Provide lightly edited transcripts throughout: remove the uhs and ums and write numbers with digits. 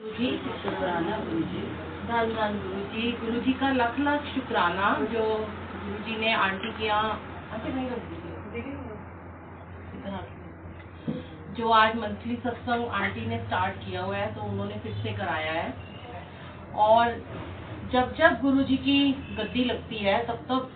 जी शुक्राना गुरु जी, धन धन गुरु जी का लाख लाख शुक्राना जो गुरु जी ने आंटी के यहाँ जो आज मंथली सत्संग आंटी ने स्टार्ट किया हुआ है, तो उन्होंने फिर से कराया है। और जब जब गुरु जी की गद्दी लगती है तब तब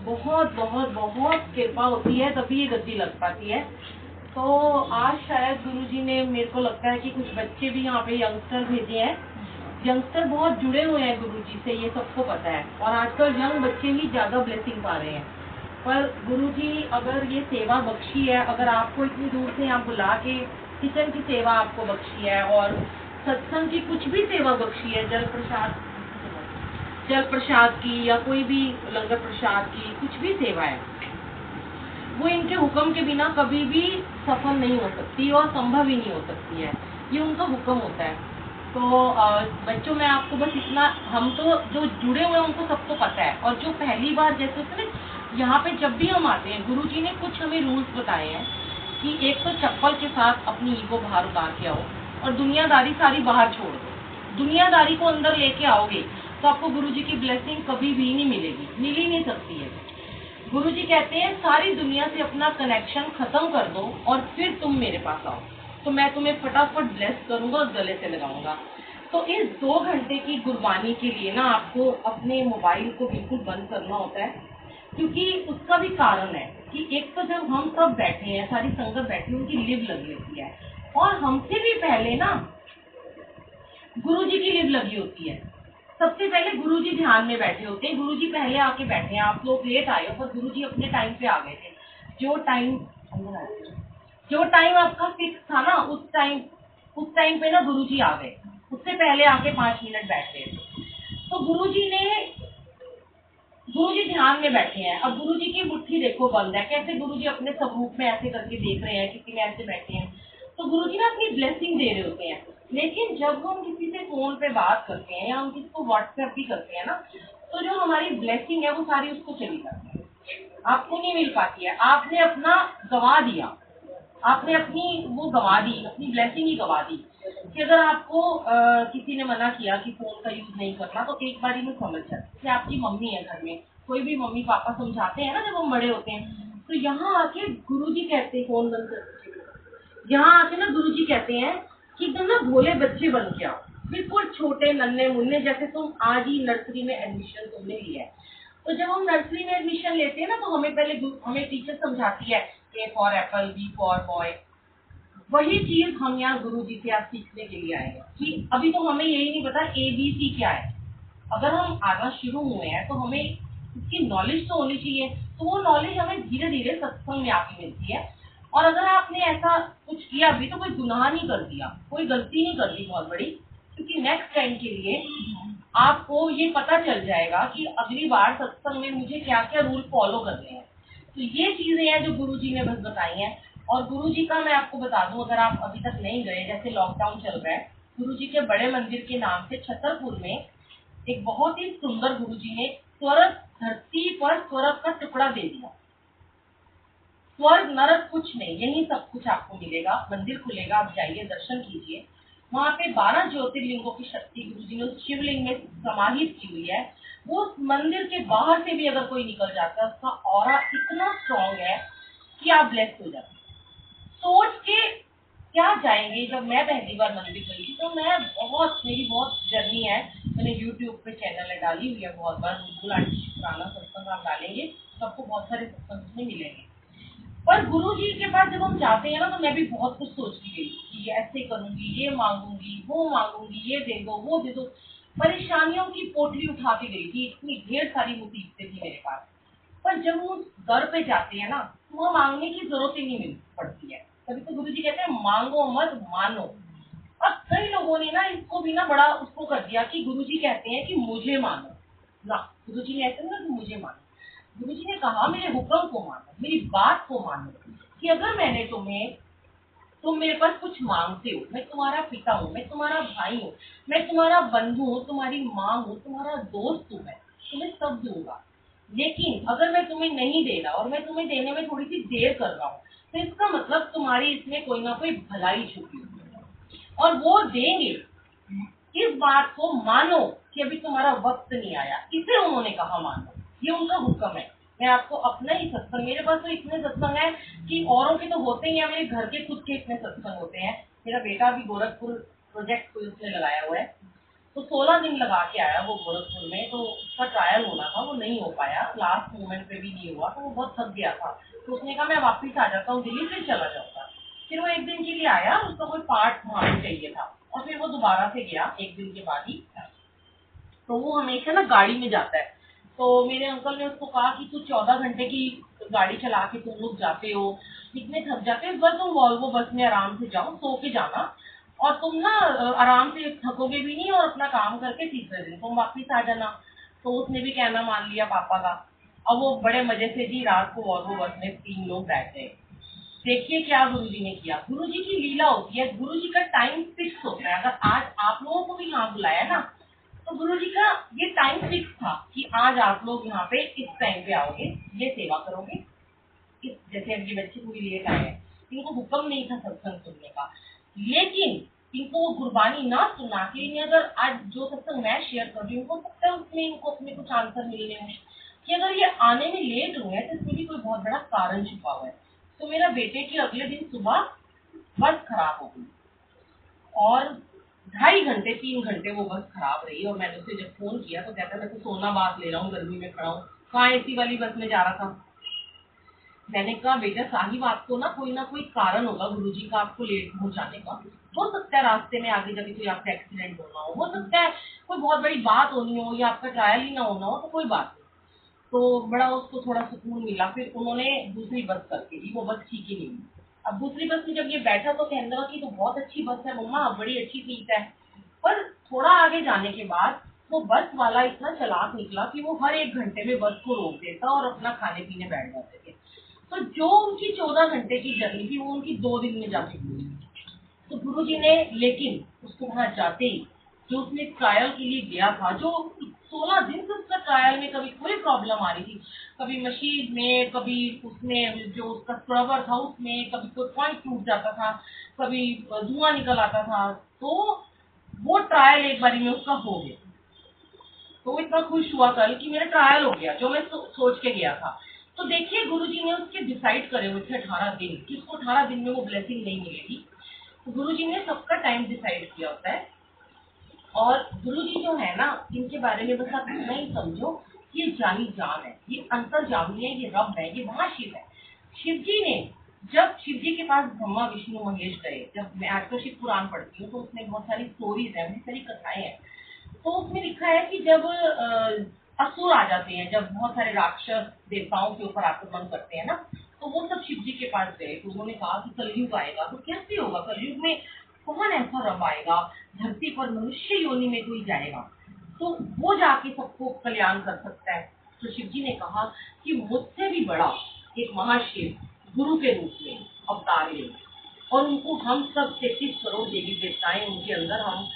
बहुत बहुत बहुत कृपा होती है, तभी ये गद्दी लग पाती है। तो आज शायद गुरुजी ने, मेरे को लगता है कि कुछ बच्चे भी यहाँ पे यंगस्टर भेजे हैं। यंगस्टर बहुत जुड़े हुए हैं गुरुजी से, ये सबको पता है। और आजकल यंग बच्चे ही ज्यादा ब्लेसिंग पा रहे हैं। पर गुरुजी अगर ये सेवा बख्शी है, अगर आपको इतनी दूर से यहाँ बुला के किचन की सेवा आपको बख्शी है और सत्संग की कुछ भी सेवा बख्शी है, जल प्रसाद की या कोई भी लंगर प्रसाद की कुछ भी सेवा है, वो इनके हुक्म के बिना कभी भी सफल नहीं हो सकती और संभव ही नहीं हो सकती है। ये उनका हुक्म होता है। तो बच्चों में आपको बस इतना, हम तो जो जुड़े हुए हैं उनको सबको पता है। और जो पहली बार जैसे होते ना, यहाँ पे जब भी हम आते हैं, गुरुजी ने कुछ हमें रूल्स बताए हैं कि एक तो चप्पल के साथ अपनी ईगो बाहर उतार के आओ और दुनियादारी सारी बाहर छोड़ दो। दुनियादारी को अंदर लेके आओगे तो आपको गुरुजी की ब्लेसिंग कभी भी नहीं मिलेगी, मिल ही नहीं सकती है। गुरुजी कहते हैं सारी दुनिया से अपना कनेक्शन खत्म कर दो और फिर तुम मेरे पास आओ, तो मैं तुम्हें फटाफट ब्लेस करूंगा और गले से लगाऊंगा। तो इस 2 घंटे की गुरबानी के लिए ना आपको अपने मोबाइल को बिल्कुल बंद करना होता है, क्योंकि उसका भी कारण है कि एक तो जब हम सब बैठे हैं, सारी संगत बैठी, उनकी लिव लगी होती है और हमसे भी पहले ना गुरुजी की लिव लगी होती है। सबसे पहले गुरुजी ध्यान में बैठे होते हैं, गुरुजी पहले आके बैठे हैं। आप लोग लेट आए हो पर गुरुजी अपने टाइम पे आ गए थे। जो टाइम आपका फिक्स था ना, उस टाइम पे ना गुरुजी आ गए, उससे पहले आके 5 मिनट बैठ गए थे। तो गुरुजी ध्यान में बैठे हैं। अब गुरुजी की मुट्ठी देखो बंद है, कैसे गुरुजी अपने स्वरूप में ऐसे करके देख रहे हैं, किसी में ऐसे बैठे हैं। तो गुरुजी ना अपनी ब्लेसिंग दे रहे होते हैं। लेकिन जब हम किसी से फोन पे बात करते हैं या हम किसी को व्हाट्सएप भी करते हैं ना, तो जो हमारी ब्लेसिंग है वो सारी उसको चली जाती है, आपको नहीं मिल पाती है। आपने अपना गंवा दिया, आपने अपनी वो गंवा दी, अपनी ब्लेसिंग ही गंवा दी। कि अगर आपको किसी ने मना किया कि फोन का यूज नहीं करना, तो एक बार में समझ जाए कि आपकी मम्मी है घर में, कोई भी मम्मी पापा समझाते हैं ना जब हम बड़े होते हैं, तो यहाँ आके गुरुजी कहते हैं फोन बंद कर, यहाँ आके ना गुरुजी कहते हैं कि तुम ना भोले बच्चे बन के आओ, बिल्कुल छोटे नन्हे मुन्ने जैसे तुम आज ही नर्सरी में एडमिशन तुमने लिया है। तो जब हम नर्सरी में एडमिशन लेते हैं ना, तो हमें पहले हमें टीचर समझाती है A for Apple, B for boy. वही चीज हम यहाँ गुरुजी से आज सीखने के लिए आए हैं कि अभी तो हमें यही नहीं पता ABC क्या है। अगर हम आना शुरू हुए हैं तो हमें इसकी नॉलेज तो होनी चाहिए। तो वो नॉलेज हमें धीरे धीरे सत्संग में आके मिलती है। और अगर आपने ऐसा कुछ किया अभी, तो कोई गुनाह नहीं कर दिया, कोई गलती नहीं कर दी बहुत बड़ी, क्योंकि नेक्स्ट टाइम के लिए आपको ये पता चल जाएगा कि अगली बार सत्संग में मुझे क्या क्या रूल फॉलो करने हैं। तो ये चीजें हैं जो गुरुजी ने बस बताई हैं। और गुरुजी का मैं आपको बता दूं, अगर आप अभी तक नहीं गए, जैसे लॉकडाउन चल रहा है, गुरुजी के बड़े मंदिर के नाम से छतरपुर में एक बहुत ही सुंदर गुरुजी ने स्वर्ग धरती पर स्वर्ग का टुकड़ा दे दिया। स्वर्ग नरक कुछ नहीं, यही सब कुछ आपको मिलेगा। मंदिर खुलेगा, आप जाइए, दर्शन कीजिए। वहां पे 12 ज्योतिर्लिंगों की शक्ति गुरुजी ने उस शिवलिंग में समाहित की हुई है। वो मंदिर के बाहर से भी अगर कोई निकल जाता है, उसका ऑरा इतना स्ट्रॉन्ग है कि आप ब्लेस हो जाते। सोच के क्या जाएंगे। जब मैं पहली बार मंदिर गई थी, तो मेरी बहुत जर्नी है। मैंने यूट्यूब पे चैनल डाली हुई है बहुत बार, बिल्कुल आंटी शुक्राना सत्संग आप डालेंगे तो आपको बहुत सारे सत्संग में मिलेंगे। पर गुरुजी के पास जब हम जाते हैं ना, तो मैं भी बहुत कुछ सोचती गई कि ऐसे करूंगी, ये मांगूंगी, वो मांगूंगी, ये दे दो, वो दे दो। परेशानियों की पोटली उठा के गई थी, इतनी ढेर सारी मुसीबतें थी मेरे पास। पर जब हम उस दर पे जाते हैं ना, तो वहाँ मांगने की जरूरत ही नहीं मिल पड़ती है। तभी तो गुरुजी कहते हैं मांगो मत मानो। अब कई लोगों ने ना इसको भी ना बड़ा उसको कर दिया कि गुरुजी कहते हैं कि मुझे मानो ना। गुरुजी ने ऐसे ना कि मुझे मानो। गुरुजी ने कहा मेरे हुक्म को मानो, मेरी बात को मानो। कि अगर मैंने तुम मेरे पास कुछ मांगते हो, मैं तुम्हारा पिता हूँ, मैं तुम्हारा भाई हूँ, मैं तुम्हारा बंधु हूँ, तुम्हारी माँ हूँ, तुम्हारा दोस्त हूँ, मैं तुम्हें सब दूंगा। लेकिन अगर मैं तुम्हें नहीं दे रहा और मैं तुम्हें देने में थोड़ी सी देर कर रहा हूँ, तो इसका मतलब तुम्हारी इसमें कोई ना कोई भलाई छुपी हुई है। और वो देंगे, इस बात को मानो कि अभी तुम्हारा वक्त नहीं आया, इसे उन्होंने कहा मानो, ये उनका हुक्म है। मैं आपको अपना ही सत्संग, मेरे पास तो इतने सत्संग है कि औरों के तो होते ही हैं, मेरे घर के खुद के इतने सत्संग होते हैं। मेरा बेटा भी गोरखपुर प्रोजेक्ट कोई उसने लगाया हुआ है, तो 16 दिन लगा के आया वो गोरखपुर में। तो उसका ट्रायल होना था, वो नहीं हो पाया, लास्ट मोमेंट पे भी नहीं हुआ, तो वो बहुत थक गया था। तो उसने कहा मैं वापिस आ जाता हूँ दिल्ली, फिर चला जाऊंगा। फिर वो एक दिन के लिए आया, उसका कोई पार्ट वहां पे चाहिए था, और फिर वो दोबारा से गया एक दिन के बाद ही। तो वो हमेशा ना गाड़ी में जाता है। तो मेरे अंकल ने उसको कहा कि तू 14 घंटे की गाड़ी चला के तुम लोग जाते हो, इतने थक जाते हो, इस बार तुम वॉल्वो बस में आराम से जाओ, सो के जाना, और तुम ना आराम से थकोगे भी नहीं, और अपना काम करके तीसरे दिन तुम वापिस आ जाना। तो उसने भी कहना मान लिया पापा का। अब वो बड़े मजे से जी रात को वॉल्वो बस में 3 लोग बैठ गए। देखिए क्या गुरुजी ने किया। गुरुजी की लीला होती है, गुरुजी का टाइम फिक्स होता है। अगर आज आप लोगों को भी यहाँ बुलाया ना, तो गुरुजी का ये टाइम फिक्स था कि आज आप लोग यहाँ पे इस टाइम पे आओगे, ये सेवा करोगे। इस जैसे अब ये बच्चे पूरी लेट आए हैं, इनको हुक्म नहीं था सत्संग सुनने का, लेकिन इनको वो कुर्बानी ना सुना के इन्हें, अगर आज जो सत्संग मैं शेयर कर रही हूँ, हो सकता है उसमें इनको अपने कुछ आंसर मिलने हैं कि अगर ये आने में लेट हुए हैं तो इसमें भी कोई बहुत बड़ा कारण छुपा हुआ है। तो मेरा बेटे की अगले दिन सुबह बस खराब हो गई, और 2.5 घंटे 3 घंटे वो बस खराब रही। और मैंने उसे जब फोन किया तो कहता मैं तो सोना बात ले रहा हूँ, गर्मी में खड़ा हूँ, कहाँ एसी वाली बस में जा रहा था। मैंने कहा बेटा साहिब, आपको ना कोई कारण होगा गुरुजी का आपको लेट पहुंचाने का। हो सकता है रास्ते में आगे जाके कोई आपका एक्सीडेंट होना हो सकता है कोई बहुत बड़ी बात होनी हो, या आपका ट्रायल ही ना होना हो, तो कोई बात नहीं। तो बड़ा उसको थोड़ा सुकून मिला। फिर उन्होंने दूसरी बस करके दी, वो बस ठीक ही नहीं हुई। अब दूसरी बस में जब ये बैठा तो कहने लगा कि तो बहुत अच्छी बस है मम्मा, बड़ी अच्छी सीट है। पर थोड़ा आगे जाने के बाद वो बस वाला इतना चालाक निकला कि वो हर 1 घंटे में बस को रोक देता और अपना खाने पीने बैठ जाते थे। तो जो उनकी 14 घंटे की जर्नी थी वो उनकी 2 दिन में जाके पूरी। तो गुरुजी ने, लेकिन उसको वहां जाते ही जो उसने ट्रायल के लिए गया था, जो 16 दिन से उसका ट्रायल में कभी कोई प्रॉब्लम आ रही थी, कभी मशीन में, कभी उसमें जो उसका स्क्रबर था उसमें, कभी कोई पॉइंट टूट जाता था, कभी धुआं निकल आता था, तो वो ट्रायल एक बारी में उसका हो गया। तो वो इतना खुश हुआ कल कि मेरा ट्रायल हो गया, जो मैं सोच के गया था। तो देखिए गुरुजी ने उसके डिसाइड करे हुए थे 18 दिन कि उसको 18 दिन में वो ब्लेसिंग नहीं मिलेगी। तो गुरुजी ने सबका टाइम डिसाइड किया होता है। और गुरुजी जो है ना, इनके बारे में बस आप इतना ही समझो कि ये जानी जान है, ये अंतर्जामी है, ये रब है, ये महाशिव है। शिव जी ने, जब शिव जी के पास ब्रह्मा विष्णु महेश गए, जब मैं आजकल शिव पुराण पढ़ती हूँ तो उसमें बहुत सारी स्टोरीज है, बहुत सारी कथाएं हैं। तो उसमें लिखा है कि जब असुर आ जाते हैं, जब बहुत सारे राक्षस देवताओं के ऊपर आक्रमण करते हैं ना, तो वो सब शिव जी के पास गए। तो उन्होंने कहा कि कलयुग आएगा, तो कैसे होगा कलयुग में, कौन ऐसा रब आएगा, धरती पर मनुष्य योनि में कोई जाएगा तो वो जाके सबको कल्याण कर सकता है। तो शिव जी ने कहा कि मुझसे भी बड़ा एक महाशिव गुरु के रूप में अवतार ले, और उनको हम सब 33 करोड़ देवी देवताएं उनके अंदर हम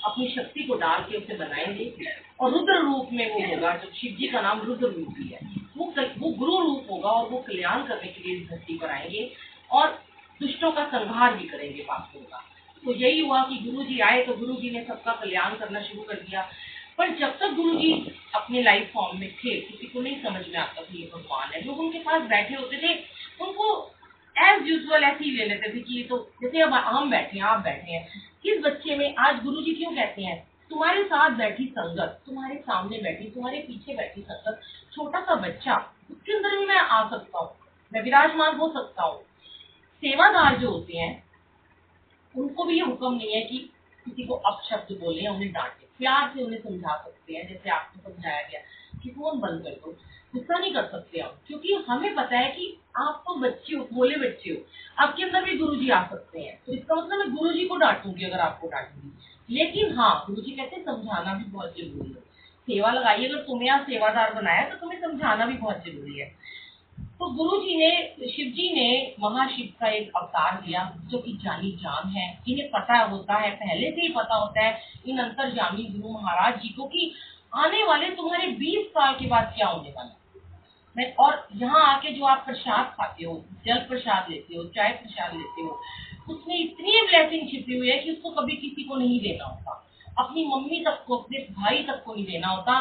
अपनी शक्ति को डाल के उसे बनाएंगे, और रुद्र रूप में वो होगा। जो शिव जी का नाम रुद्र रूप ही है, वो गुरु रूप होगा, और वो कल्याण करने के लिए इस धरती पर आएंगे और दुष्टों का संहार भी करेंगे, पापों का। तो यही हुआ कि गुरु जी आए तो गुरु जी ने सबका कल्याण करना शुरू कर दिया। पर जब तक गुरु जी अपने लाइफ फॉर्म में थे, किसी को नहीं समझ में आता था ये भगवान है। लोग उनके पास बैठे होते थे, उनको एज यूजुअल ऐसे ही ले लेते थे कि ये तो जैसे अब हम बैठे हैं, आप बैठे हैं। किस बच्चे में आज गुरुजी क्यों कहते हैं तुम्हारे साथ बैठी संगत, तुम्हारे सामने बैठी, तुम्हारे पीछे बैठी संगत, छोटा सा बच्चा, उसके अंदर भी मैं आ सकता हूँ, मैं विराजमान हो सकता हूँ। सेवादार जो होते हैं उनको भी ये हुक्म नहीं है कि किसी को अपशब्द बोले या उन्हें डांटे, प्यार से उन्हें समझा सकते हैं, जैसे आपको समझाया गया कि फोन बंद कर दो, गुस्सा नहीं कर सकते हम, क्योंकि हमें पता है कि आप तो बच्चे हो, भोले बच्चे हो, आपके अंदर भी गुरुजी आ सकते हैं। तो इसका मतलब मैं गुरुजी को डांटूंगी अगर आपको डांटूंगी। लेकिन हाँ, गुरुजी कहते हैं समझाना भी बहुत जरूरी है। सेवा लगाइए, अगर तुम्हें यहाँ सेवादार बनाया तो तुम्हें समझाना भी बहुत जरूरी है। तो गुरु जी ने, शिव जी ने महाशिव का एक अवतार लिया जो कि जानी जान है। इन्हें पता होता है, पहले से ही पता होता है इन अंतर्जामी गुरु महाराज जी को कि आने वाले तुम्हारे 20 साल के बाद क्या होने वाला है। और यहाँ आके जो आप प्रसाद खाते हो, जल प्रसाद लेते हो, चाय प्रसाद लेते हो, उसमें इतनी ब्लेसिंग छिपी हुई है कि उसको कभी किसी को नहीं देना होता। अपनी मम्मी तक को, अपने भाई तक को नहीं देना होता,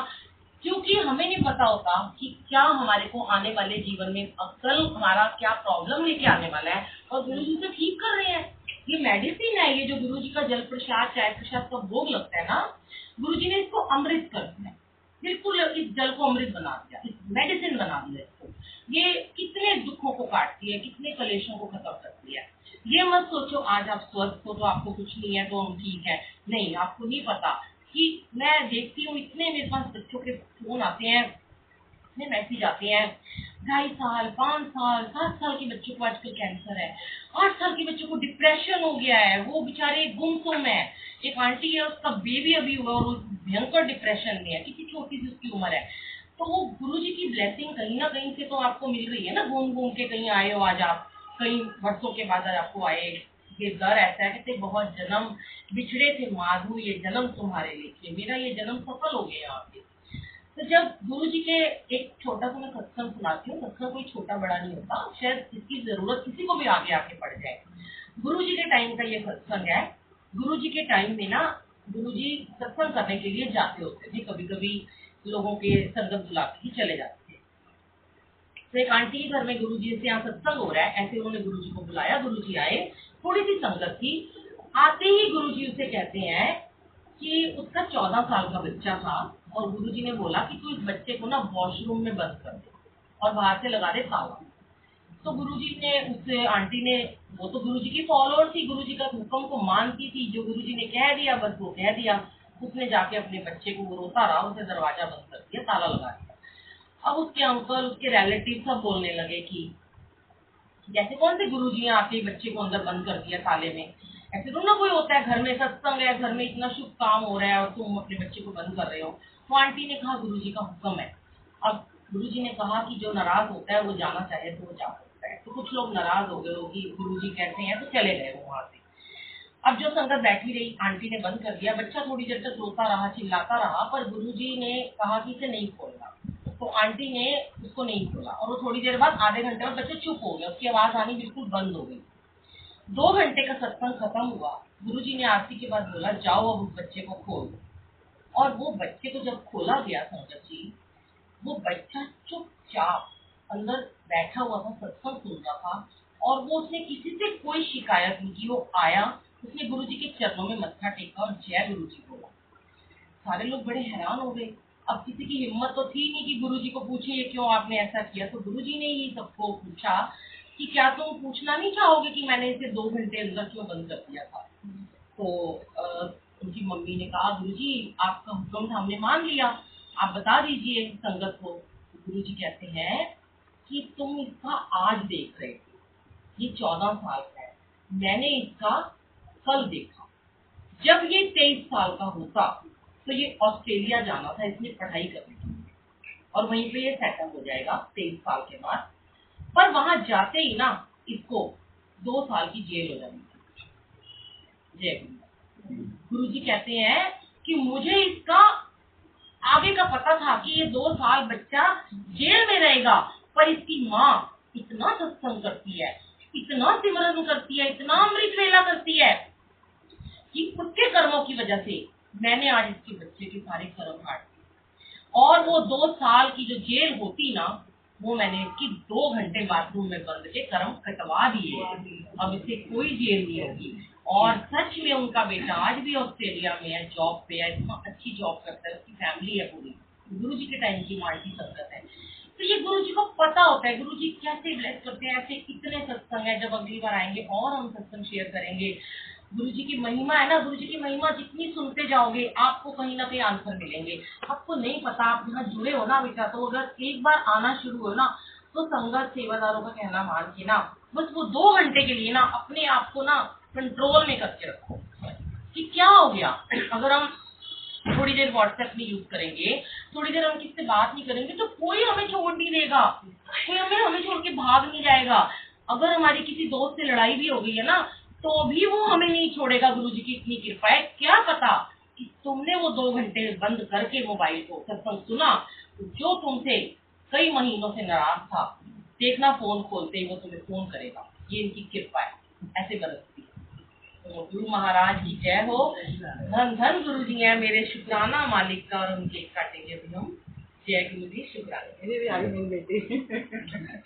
क्योंकि हमें नहीं पता होता कि क्या हमारे को आने वाले जीवन में कल हमारा क्या प्रॉब्लम लेके आने वाला है, और गुरु जी तो ठीक कर रहे हैं। ये मेडिसिन है, ये जो गुरु जी का जल प्रसाद चाय प्रसाद का भोग लगता है ना, गुरु जी ने इसको अमृत कर दिया, बिल्कुल इस जल को अमृत बना दिया, इस मेडिसिन बना दिया इसको। ये कितने दुखों को काटती है, कितने कलेशों को खत्म करती है। ये मत सोचो आज आप स्वस्थ हो तो आपको कुछ नहीं है तो हम ठीक है, नहीं, आपको नहीं पता कि मैं देखती हूँ इतने मेरे पास बच्चों के फोन आते हैं, इतने मैसेज आते हैं, 2.5 साल 5 साल 7 साल के बच्चों को आजकल कैंसर है, 8 साल के बच्चों को डिप्रेशन हो गया है, वो बेचारे गुमसुम है। एक आंटी है, उसका बेबी अभी हुआ और वो भयंकर डिप्रेशन में है, कितनी छोटी सी उसकी उम्र है। तो वो गुरु जी की ब्लेसिंग कहीं ना कहीं से तो आपको मिल रही है ना, घूम घूम के कहीं आए हो आज आप, कई वर्षों के बाद आज आपको आए। ये दर ऐसा है कि बहुत जन्म बिछड़े थे माधु, ये जन्म तुम्हारे लेके, मेरा ये जन्म सफल हो गया आपके। तो जब गुरु जी के एक छोटा सा मैं सत्संग सुनाती हूँ, सत्संग कोई छोटा बड़ा नहीं होता, शायद इसकी जरूरत किसी को भी आगे आके पड़ जाए। गुरु जी के टाइम का ये सत्संग है। गुरु जी के टाइम में ना, गुरु जी सत्संग करने के लिए जाते होते थे, कभी कभी लोगों के संगत बुला के ही चले जाते थे। तो एक आंटी के घर में गुरु जी से यहाँ सत्संग हो रहा है, ऐसे उन्होंने गुरु जी को बुलाया, गुरु जी आए, थोड़ी सी संगत थी। आते ही गुरु जी उसे कहते हैं कि उसका 14 साल का बच्चा था, और गुरु जी ने बोला कि तू इस बच्चे को ना वॉशरूम में बंद कर दे और बाहर से लगा दे ताला। तो गुरुजी ने, उस आंटी ने, वो तो गुरुजी की फॉलोअर थी, गुरुजी का हुक्म को मानती थी, जो गुरुजी ने कह दिया बस वो कह दिया। उसने जाके अपने बच्चे को, वो रोता रहा, उसे दरवाजा बंद कर दिया, ताला लगा दिया। अब उसके अंकल, उसके रिलेटिव सब बोलने लगे कि जैसे कौन से गुरुजी आके बच्चे को अंदर बंद कर दिया ताले में, ऐसे तो ना कोई होता है, घर में सत्संग है, घर में इतना शुभ काम हो रहा है और तुम अपने बच्चे को बंद कर रहे हो। तो आंटी ने कहा गुरुजी का हुक्म है। अब गुरुजी ने कहा कि जो नाराज होता है वो जाना चाहे तो वो जा सकता है। तो कुछ लोग नाराज हो गए कि गुरुजी कहते हैं, तो चले गए वो वहां से। अब जो संगत बैठी रही, आंटी ने बंद कर दिया, बच्चा थोड़ी देर तक रोता रहा, चिल्लाता रहा, पर गुरुजी ने कहा कि इसे नहीं खोलना। तो आंटी ने उसको नहीं खोला, और वो थोड़ी देर बाद, आधे घंटे में बच्चा चुप हो गया, उसकी आवाज आनी बिल्कुल बंद हो गई। 2 घंटे का सत्संग खत्म हुआ। गुरुजी ने आरती के बाद बोला जाओ अब उस बच्चे को खोल। और वो बच्चे को जब खोला गया संगत जी, वो बच्चा चुपचाप अंदर बैठा हुआ था, सत्संग सुन रहा था, और वो उसने किसी से कोई शिकायत नहीं की। वो आया, उसने गुरुजी के चरणों में मत्था टेका और जय गुरुजी बोला। सारे लोग बड़े हैरान हो गए। अब किसी की हिम्मत तो थी नहीं कि गुरुजी को पूछे ये क्यों आपने ऐसा किया। तो गुरुजी ने ही सबको पूछा कि क्या तुम पूछना नहीं चाहोगे कि मैंने इसे 2 घंटे अंदर क्यों बंद कर दिया था। तो उनकी मम्मी ने कहा गुरुजी आपका हुक्म था, हमने मान लिया, आप बता दीजिए संगत को। गुरु जी कहते हैं कि तुम इसका आज देख रहे थे, ये 14 साल का है, मैंने इसका कल देखा। जब ये 23 साल का होता तो ये ऑस्ट्रेलिया जाना था इसने पढ़ाई करने के लिए, और वहीं पे ये सेटल हो जाएगा 23 साल के बाद। पर वहां जाते ही ना इसको 2 साल की जेल हो जाएगी। जय गुरु। गुरु जी कहते हैं कि मुझे इसका आगे का पता था कि ये 2 साल बच्चा जेल में रहेगा, पर इसकी माँ इतना सत्संग करती है, इतना सिमरन करती है, इतना अमृत वेला करती है कि उसके कर्मों की वजह से मैंने आज इसके बच्चे के सारे कर्म काट दिए। और वो 2 साल की जो जेल होती ना, वो मैंने इसकी 2 घंटे बाथरूम में बंद के कर्म कटवा दिए। अब इसे कोई जेल नहीं होगी। और सच में उनका बेटा आज भी ऑस्ट्रेलिया में है, जॉब पे है, इतना अच्छी जॉब करता है, उसकी फैमिली है पूरी। गुरु जी के टाइम की माल्टी संगत है। तो ये गुरु जी को पता होता है गुरु जी कैसे ब्लेस करते हैं। ऐसे कितने सत्संग है, जब अगली बार आएंगे और हम सत्संग शेयर करेंगे। गुरु जी की महिमा है ना, गुरु जी की महिमा जितनी सुनते जाओगे आपको कहीं ना कहीं आंसर मिलेंगे। आपको नहीं पता, आप यहाँ जुड़े हो ना बेटा, तो अगर एक बार आना शुरू हो ना, तो संगत सेवादारों का कहना मान के ना, बस वो 2 घंटे के लिए ना अपने आप को ना कंट्रोल में करके रखो कि क्या हो गया। अगर हम थोड़ी देर व्हाट्सएप में यूज करेंगे, थोड़ी देर हम किससे बात नहीं करेंगे, तो कोई हमें छोड़ नहीं देगा, कोई हमें छोड़ के भाग नहीं जाएगा। अगर हमारी किसी दोस्त से लड़ाई भी हो गई है ना, तो भी वो हमें नहीं छोड़ेगा। गुरु जी की इतनी कृपा है। क्या पता कि तुमने वो 2 घंटे बंद करके मोबाइल को सत्संग सुना, जो तुमसे कई महीनों से नाराज था, देखना फोन खोलते ही वो तुम्हें फोन करेगा। ये इनकी कृपा है, ऐसे बरसती है। तो गुरु महाराज की जय हो। धन धन गुरु जी हैं मेरे, शुक्राना मालिक का। और हम केक काटेंगे अभी हम। जय गुरु जी, शुक्राना।